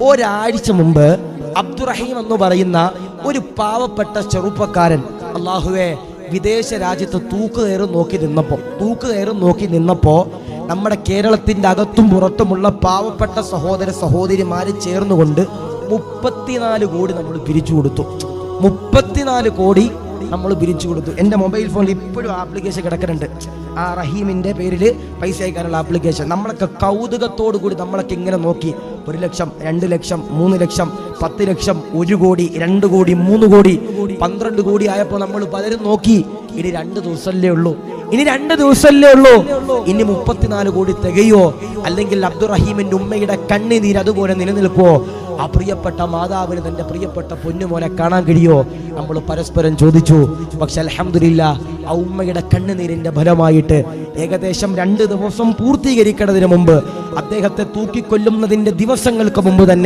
ഒരാഴ്ച മുമ്പ് അബ്ദുറഹീം എന്ന് പറയുന്ന ഒരു പാവപ്പെട്ട ചെറുപ്പക്കാരൻ അല്ലാഹുവേ വിദേശ രാജ്യത്ത് തൂക്കുകയറും നോക്കി നിന്നപ്പോ നമ്മുടെ കേരളത്തിന്റെ അകത്തും പുറത്തുമുള്ള പാവപ്പെട്ട സഹോദര സഹോദരിമാര് ചേർന്നുകൊണ്ട് 34 കോടി നമ്മൾ പിരിച്ചു കൊടുത്തു. 34 കോടി നമ്മൾ പിരിച്ചു കൊടുത്തു. എൻ്റെ മൊബൈൽ ഫോണിൽ ഇപ്പോഴും ആപ്ലിക്കേഷൻ കിടക്കുന്നുണ്ട്. ആ റഹീമിൻ്റെ പേരിൽ പൈസ അയക്കാനുള്ള ആപ്ലിക്കേഷൻ. നമ്മളൊക്കെ കൗതുകത്തോടു കൂടി നമ്മളൊക്കെ ഇങ്ങനെ നോക്കി. 1 ലക്ഷം, 2 ലക്ഷം, 3 ലക്ഷം, 10 ലക്ഷം, 1 കോടി, 2 കോടി, 3 കോടി, 12 കോടി ആയപ്പോൾ നമ്മൾ പലരും നോക്കി. ഇനി 2 ദിവസമല്ലേ ഉള്ളൂ, ഇനി 34 കോടി തികയോ? അല്ലെങ്കിൽ അബ്ദുറഹീമിന്റെ ഉമ്മയുടെ കണ്ണുനീര് അതുപോലെ നിലനിൽക്കുവോ? ആ പ്രിയപ്പെട്ട മാതാവിന് തന്റെ പ്രിയപ്പെട്ട പൊന്നുമോനെ കാണാൻ കഴിയോ? നമ്മൾ പരസ്പരം ചോദിച്ചു. പക്ഷെ അൽഹംദുലില്ലാഹ് ആ ഉമ്മയുടെ കണ്ണുനീരിന്റെ ഫലമായിട്ട് ഏകദേശം 2 ദിവസം പൂർത്തീകരിക്കുന്നതിന് മുമ്പ്, അദ്ദേഹത്തെ തൂക്കിക്കൊല്ലുന്നതിന്റെ ദിവസങ്ങൾക്ക് മുമ്പ് തന്നെ